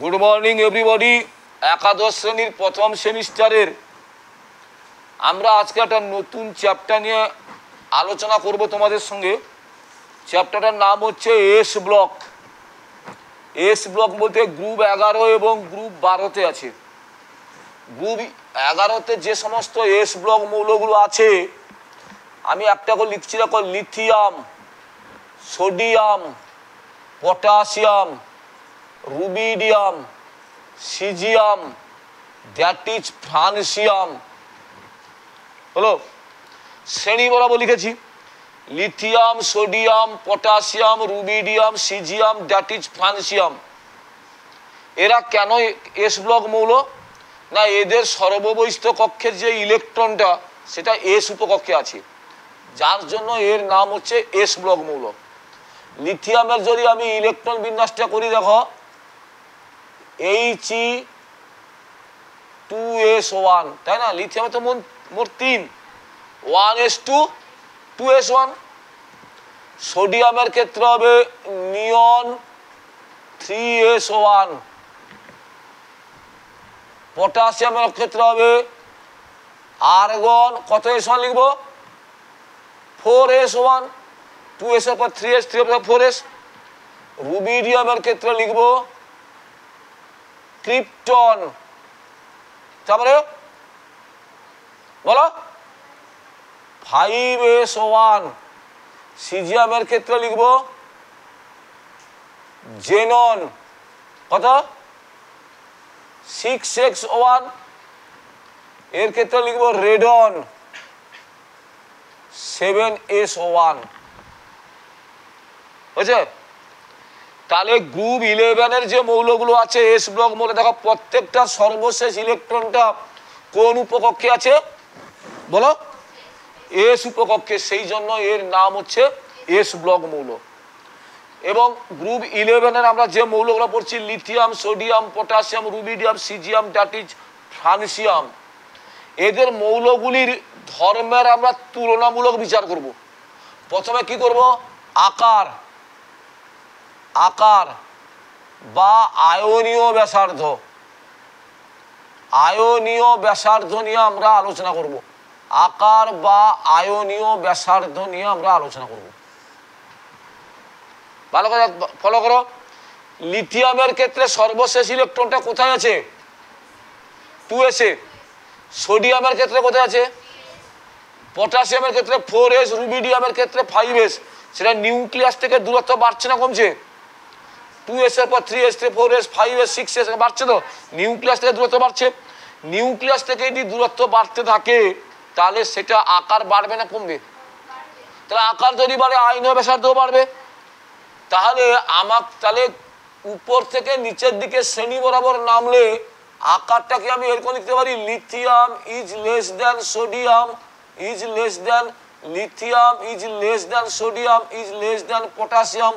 Good morning everybody. একাদশ শ্রেণীর প্রথম সেমিস্টারের আমরা আজকে একটা নতুন চ্যাপ্টার নিয়ে আলোচনা করব তোমাদের সঙ্গে। চ্যাপ্টারটার নাম হচ্ছে এস ব্লক। এস ব্লক বলতে গ্রুপ 11 এবং গ্রুপ 12-তে আছে। গ্রুপ 11-তে যে সমস্ত এস ব্লক মৌলগুলো আছে আমি একটা করে লিখছি, দেখো, lithium, sodium, potassium, rubidium, caesium, that is francium. হলো, শ্রেণী বরাবর লিখেছি lithium, sodium, potassium, rubidium, caesium, that is francium. এরা কেন এস ব্লক মৌল? না, এদের সর্ববহিষ্ঠ কক্ষের যে ইলেকট্রনটা সেটা এস উপকক্ষে আছে, যার জন্য এর নাম হচ্ছে এস ব্লক মৌল। লিথিয়ামের যদি আমি ইলেকট্রন বিন্যাসটা করি, দেখো, He2S1, তাই না? লিথিয়ামে তো মোট 3, 1s2 2s1। সোডিয়ামের ক্ষেত্রে হবে নিয়ন 3s1। পটাশিয়ামের ক্ষেত্রে হবে আর্গন, কত s1 লিখবো? 4s1। 2s এর পর 3s, 3 এর পর 4s। রুবিডিয়ামের ক্ষেত্রে লিখবো ক্রিপ্টন, তারপরে বলো 5s1। সিজিয়ামের ক্ষেত্রে লিখবো জেনন, কত? 6x1। এর ক্ষেত্রে লিখবো রেডন, 7s1। বুঝছে? তাহলে গ্রুপ 11-এর যে মৌলগুলো আছে এস ব্লক মৌল, দেখো প্রত্যেকটা সর্বশেষ ইলেকট্রনটা কোন উপকক্ষে আছে বলো? এস উপকক্ষে। সেই জন্য এর নাম হচ্ছে এস ব্লক মৌল। এবং গ্রুপ 11-এর আমরা যে মৌলগুলো পড়ছি lithium, sodium, potassium, rubidium, caesium, that is francium, এদের মৌলগুলির ধর্মের আমরা তুলনামূলক বিচার করব। প্রথমে কি করব? আকার বা আয়নীয় ব্যাসার্ধ। আয়নীয় ব্যাসার্ধ নিয়ে আমরা আলোচনা করব। আকার বা আয়নীয় ব্যাসার্ধ নিয়ে আমরা আলোচনা করব। ভালো করে ফলো করো। লিথিয়ামের ক্ষেত্রে সর্বশেষ ইলেকট্রনটা কোথায় আছে? 2s-এ। সোডিয়ামের ক্ষেত্রে কোথায় আছে? পটাশিয়ামের ক্ষেত্রে 4s, রুবিডিয়ামের ক্ষেত্রে 5s। সেটা নিউক্লিয়াস থেকে দূরত্ব বাড়ছে না কমছে? 2s এর পর 3s, 4s, 5s, 6s বাড়ছে তো, নিউক্লিয়াস থেকে দূরত্ব বাড়ছে। নিউক্লিয়াস থেকে যদি দূরত্ব বাড়তে থাকে তাহলে সেটা আকার বাড়বে না কমবে? তাহলে আকার যদি বাড়ে আয়নীয় ব্যাসার্ধও বাড়বে। তাহলে উপর থেকে নিচের দিকে শ্রেণী বরাবর নামলে আকারটাকে আমি এরকম লিখতে পারি, lithium is less than sodium is less than lithium is less than sodium is less than potassium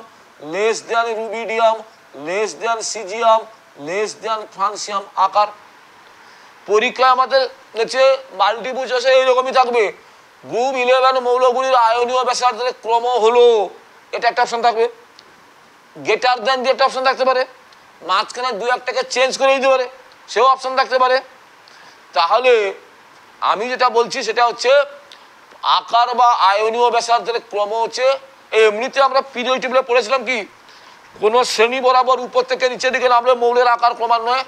less than rubidium less than caesium less than francium. আকার পরীক্ষায় আমাদের হচ্ছে মাল্টিপল চয়েসে এইরকমই থাকবে। গ্রুপ 11 মৌলগুলির আয়নীয় ব্যাসার্ধের ক্রম হলো, এটা একটা অপশন থাকবে। গ্রেটার দ্যান দিয়ে একটা অপশন থাকতে পারে, মাঝখানে 2-1টাকে চেঞ্জ করে দিতে পারে, সেও অপশন থাকতে পারে। তাহলে আমি যেটা বলছি সেটা হচ্ছে আকার বা আয়নীয় ব্যাসার্ধের ক্রম হচ্ছে, এমনিতে আমরা পিরিয়ড টেবিলে পড়েছিলাম কি, কোনো শ্রেণী বরাবর উপর থেকে নিচের দিকে নামলে মৌলের আকার ক্রমান্বয়ে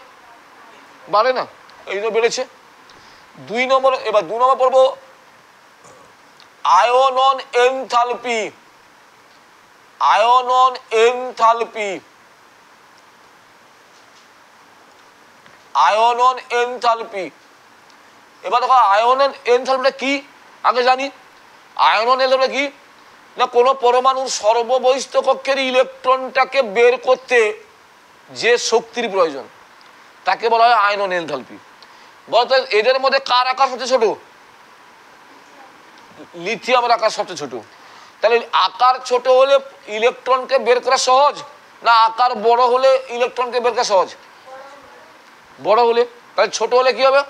বাড়ে না, এই জন্য বেড়েছে। 2 নম্বর, এবার 2 নম্বর পড়বো আয়নন এনথালপি। আয়নন এনথালপি, আয়নন এনথালপি। এবার দেখো আয়নন এনথালপিটা কি আগে জানি। আয়নন এনথালপি কি না, কোনো পরমাণুর সর্ববহিষ্ঠ কক্ষের ইলেকট্রনটাকে বের করতে যে শক্তির প্রয়োজন তাকে বলা হয় আয়নন এনথালপি। বলতো এদের মধ্যে কার আকার সবচেয়ে ছোট? লিথিয়ামের আকার সবচেয়ে ছোট। তাহলে আকার ছোট হলে ইলেকট্রনকে বের করা সহজ, না আকার বড় হলে ইলেকট্রনকে বের করা সহজ? বড় হলে। তাহলে ছোট হলে কি হবে?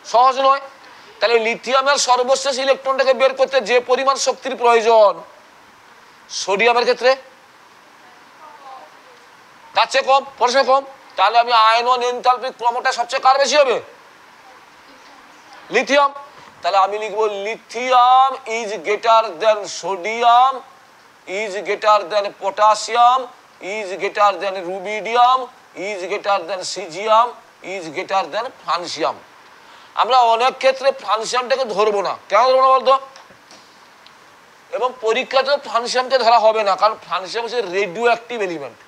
সহজ নয়। তাহলে লিথিয়ামের সর্বশেষ ইলেকট্রনটাকে বের করতে যে পরিমাণ শক্তির প্রয়োজন সোডিয়ামের ক্ষেত্রে তার চেয়ে কম, পড়াশোনা কম। তাহলে আমি আয়নন এনথালপি ক্রমটা সবচেয়ে কার বেশি হবে? লিথিয়াম। তাহলে আমি লিখবো lithium is greater than sodium, is greater than potassium, is greater than rubidium, is greater than caesium, is greater then francium. আমরা অনেক ক্ষেত্রে ফ্রান্সিয়ামটাকে ধরবো না। কেন ধরবো না বলতো? এবং পরীক্ষাতেও ফ্রান্সিয়ামকে ধরা হবে না, কারণ ফ্রান্সিয়াম হচ্ছে রেডিও অ্যাক্টিভ এলিমেন্ট,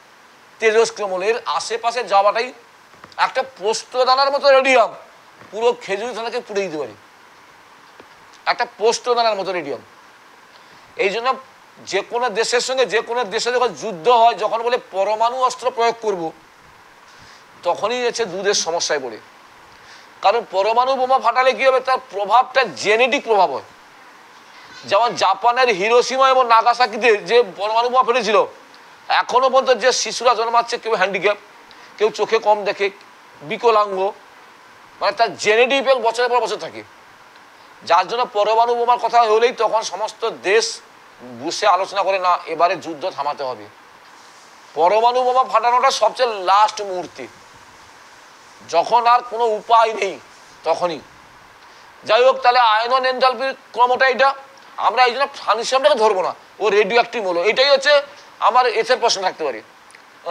তেজস্ক্রিয়মূল। এর আশেপাশে যাওয়াটাই একটা পোস্তদানার মতো রেডিয়াম, পুরো খেজুরি দানাকে পুড়ে দিতে পারি, একটা পোস্তদানার মতো রেডিয়াম। এই জন্য যে কোনো দেশের সঙ্গে যে কোনো দেশে যখন যুদ্ধ হয়, যখন বলে পরমাণু অস্ত্র প্রয়োগ করব, তখনই হচ্ছে দুধের সমস্যায় পড়ে। কারণ পরমাণু বোমা ফাটালে কি হবে? তার প্রভাবটা জেনেটিক প্রভাব হয়। যেমন জাপানের হিরোশিমা এবং নাগাসাকিতে যে পরমাণু বোমা ফেটেছিল, এখনো পর্যন্ত যে শিশুরা জন্মাচ্ছে, কেউ হ্যান্ডিক্যাপ, কেউ চোখে কম দেখে, বিকলাঙ্গ, মানে তার জেনেটিক ইফেক্ট বছরের পর বছর থাকে। যার জন্য পরমাণু বোমার কথা হলেই তখন সমস্ত দেশ বসে আলোচনা করে, না এবারে যুদ্ধ থামাতে হবে। পরমাণু বোমা ফাটানোটা সবচেয়ে লাস্ট মুহূর্তে, যখন আর কোনো উপায় নেই তখনই। যাই হোক, তাহলে আয়নন এনথালপির ক্রমটা এটা। আমরা এই জন্য ফ্রান্সিয়ামটাকে ধরবো না, ও রেডিও অ্যাক্টিভ হলো। এটাই হচ্ছে আমার এসের প্রশ্ন থাকতে পারে,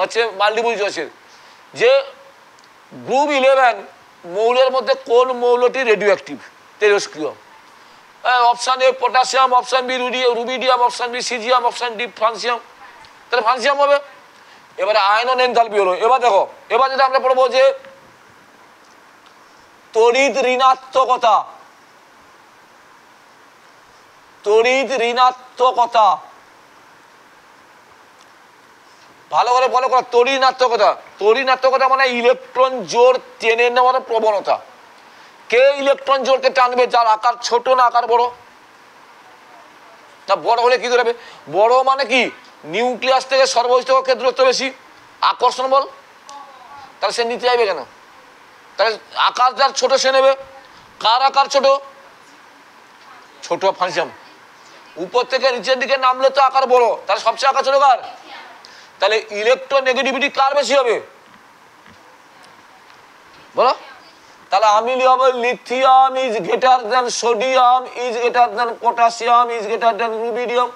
হচ্ছে মাল্টিপল চয়েসের, যে গ্রুপ 11 মৌলের মধ্যে কোন মৌলটি রেডিও অ্যাক্টিভ, তেজস্ক্রিয়? Option A potassium, option B rubidium, option B caesium, option D francium. তাহলে ফ্রান্সিয়াম হবে। এবারে আয়নন এনথালপি হলো। এবার দেখো, এবার যেটা আমরা পড়বো যে তড়িৎ ঋণাত্মকতা, তড়িৎ ঋণাত্মকতা, ভালো করে ফলো করো। তড়িৎ ঋণাত্মকতা, তড়িৎ ঋণাত্মকতা মানে ইলেকট্রন জোর টেনে নেওয়ার প্রবণতা। কে ইলেকট্রন জোরকে টানবে? যার আকার ছোট না আকার বড়? তা বড় হলে কি ধরবে? বড় মানে কি? নিউক্লিয়াস থেকে সর্বস্থ কক্ষের দূরত্ব বেশি, আকর্ষণ বল, তাহলে সে নিতে যাবে কেন? তাহলে আকার যার ছোট সে নেবে। কার আকার ছোট? ছোট ফ্রান্সিয়াম। উপর থেকে নিচের দিকে নামলে তো আকার বড়, তাহলে সবচেয়ে আকার ছোট কার? তাহলে ইলেকট্রোনেগেটিভিটি কার বেশি হবে বলো? তাহলে আমি লিখব lithium is greater than sodium, is greater than potassium, is greater than rubidium,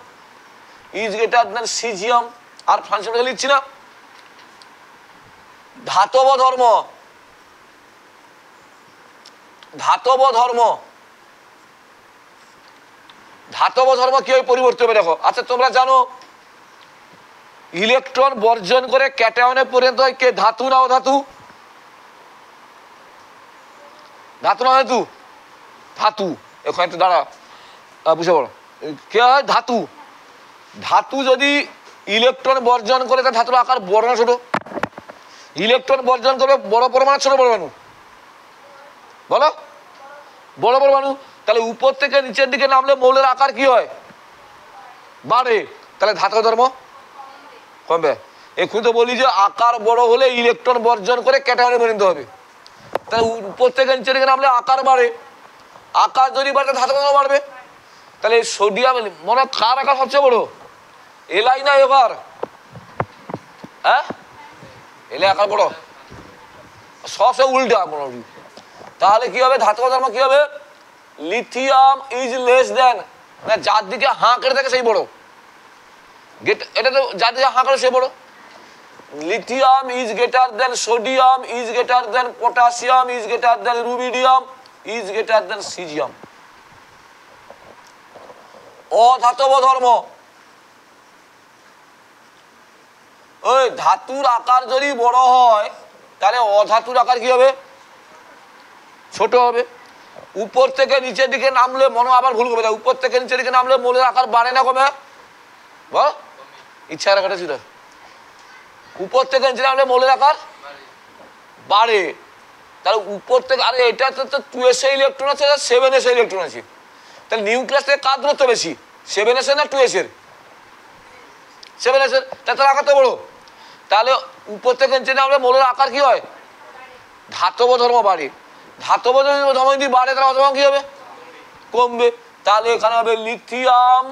is greater than caesium. আর ফ্রান্সিয়ামকে লিখছি না। ধাতব ধর্ম, ধাতব ধর্ম, ধাতব ধর্ম কিভাবে পরিবর্তন হবে দেখো। আচ্ছা, তোমরা জানো ইলেকট্রন বর্জন করে ক্যাটায়নে পরিণত হয় কে? ধাতু না অধাতু? ধাতু না ধাতু? ধাতু। এখন একটু দাঁড়া, বুঝে পড়ো। কে হয়? ধাতু। ধাতু যদি ইলেকট্রন বর্জন করে, তার ধাতুর আকার বড় না ছোট? ইলেকট্রন বর্জন করবে বড় পরমাণু ছোট পরমাণু বলো? বড় পরমাণু। তাহলে উপর থেকে নিচের দিকে নামলে মৌলের আকার কি হয়? বাড়ে। তাহলে ধাতব ধর্ম কমবে। এখন তো বলি যে আকার বড় হলে ইলেকট্রন বর্জন করে ক্যাটায়নে পরিণত হবে। তাহলে উপর থেকে নিচের দিকে নামলে আকার বাড়ে, আকার যদি বাড়ে ধাতব ধর্ম বাড়বে। তাহলে সোডিয়াম মনে হয় কার আকার সবচেয়ে বড়? এলাই না এবার? হ্যাঁ, এলে আকার বড়, সবচেয়ে উল্টা মোটামুটি। তাহলে কি হবে? ধাতব ধর্ম কি হবে? লিথিয়াম ইজ লেস দেন, যার দিকে হাঁ কেটে থাকে সেই বড়। এটা তো যার দিকে হাঁ কেটে সেই বড়। Lithium is greater than sodium, is greater than potassium, is greater than rubidium, is greater than caesium. অধাতব ধর্ম, ওই ধাতুর আকার যদি বড় হয় তাহলে অধাতুর আকার কি হবে? ছোট হবে। উপর থেকে নিচের দিকে নামলে মনে আবার ভুল করবে, উপর থেকে নিচের দিকে নামলে মৌলের আকার বাড়ে না কমে? বল, ইচ্ছা রাখাটা ছিল। উপর থেকে নিচে নামলে মৌলের আকার বাড়ে। তাহলে উপর থেকে, আরে এটা তো 2s ইলেকট্রন আছে, 7s ইলেকট্রন আছে। তাহলে নিউক্লিয়াস থেকে কার দূরত্ব বেশি? 7s না 2s এর? 7s এর। তার আকার তো বড়। তাহলে উপর থেকে নিচে নামলে মৌলের আকার কি হয়? ধাতব ধর্ম বাড়ে। ধাতব ধর্ম যদি বাড়ে তাহলে অধর্ম কি হবে? কমবে। তাহলে এখানে হবে lithium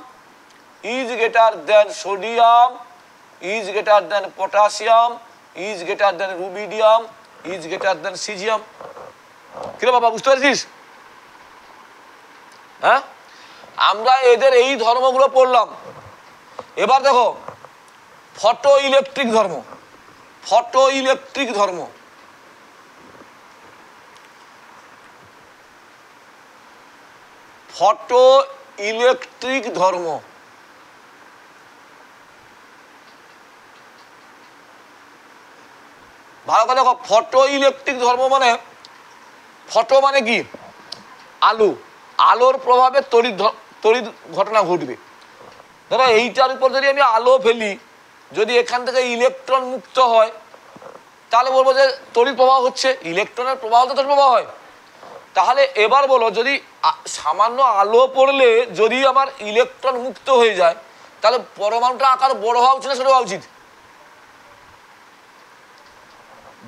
is greater than sodium, is greater than potassium, is greater than rubidium, is greater than caesium. কিরে বাবা, বুঝতে পারছিস? হ্যাঁ, আমরা এদের এই ধর্মগুলো পড়লাম। এবার দেখো ফটো ইলেকট্রিক ধর্ম, ফটো ইলেকট্রিক ধর্ম। ফটো ইলেকট্রিক ধর্ম ভালো করে দেখো। ফটো ইলেকট্রিক ধর্ম মানে, ফটো মানে কি? আলো, আলোর প্রভাবে তড়িৎ ঘটনা ঘটবে। ধরো এইটার উপর যদি আমি আলো ফেলি, যদি এখান থেকে ইলেকট্রন মুক্ত হয়, তাহলে বলবো যে তড়িৎ প্রবাহ হচ্ছে। ইলেকট্রনের প্রবাহ তো তড়িৎ প্রবাহ হয়। তাহলে এবার বলো, যদি সামান্য আলো পড়লে যদি আমার ইলেকট্রন মুক্ত হয়ে যায়, তাহলে পরমাণুটা আকার বড় হওয়া উচিত না ছোট হওয়া উচিত?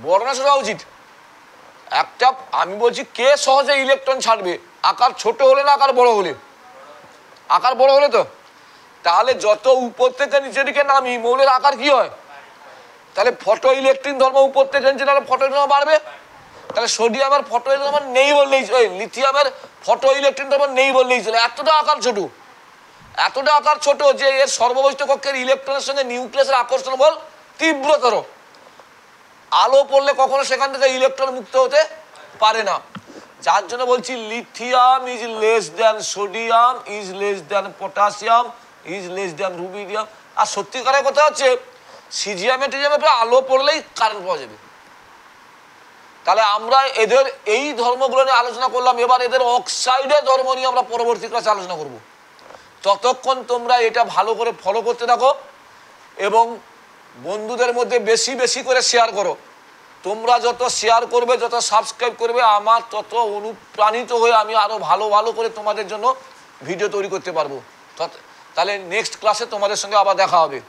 বড় না ছোট হওয়া উচিত? একটা আমি বলছি, কে সহজে ইলেকট্রন ছাড়বে? আকার ছোট হলে না আকার বড় হলে? আকার বড় হলে তো। তাহলে যত উপর থেকে নিচের দিকে নামি, মৌলের আকার কি হয়? তাহলে ফটো ইলেকট্রিক ধর্ম উপর থেকে নিচে নামলে ফটো ইলেকট্রন বাড়বে। তাহলে সোডিয়ামের ফটো ইলেকট্রন নেই বললেই, লিথিয়ামের ফটো ইলেকট্রিক ধর্ম নেই বললেই চলে। এতটা আকার ছোট, এতটা আকার ছোট যে এর সর্ববহিষ্ঠ কক্ষের ইলেকট্রনের সঙ্গে নিউক্লিয়াসের আকর্ষণ বল তীব্রতর। আলো পড়লে কখনো সেখান থেকে ইলেকট্রন মুক্ত হতে পারে না। যার জন্য বলছি lithium is less than sodium, is less than potassium, is less than rubidium. আর সত্যিকারের কথা হচ্ছে সিজিয়ামে টিজিয়ামে আলো পড়লেই কারেন্ট পাওয়া যাবে। তাহলে আমরা এদের এই ধর্মগুলো নিয়ে আলোচনা করলাম। এবার এদের অক্সাইডের ধর্ম নিয়ে আমরা পরবর্তী ক্লাসে আলোচনা করব। ততক্ষণ তোমরা এটা ভালো করে ফলো করতে থাকো এবং বন্ধুদের মধ্যে বেশি বেশি করে শেয়ার করো। তোমরা যত শেয়ার করবে, যত সাবস্ক্রাইব করবে, আমার তত অনুপ্রাণিত হয়ে আমি আরো ভালো ভালো করে তোমাদের জন্য ভিডিও তৈরি করতে পারবো। তাহলে নেক্সট ক্লাসে তোমাদের সঙ্গে আবার দেখা হবে।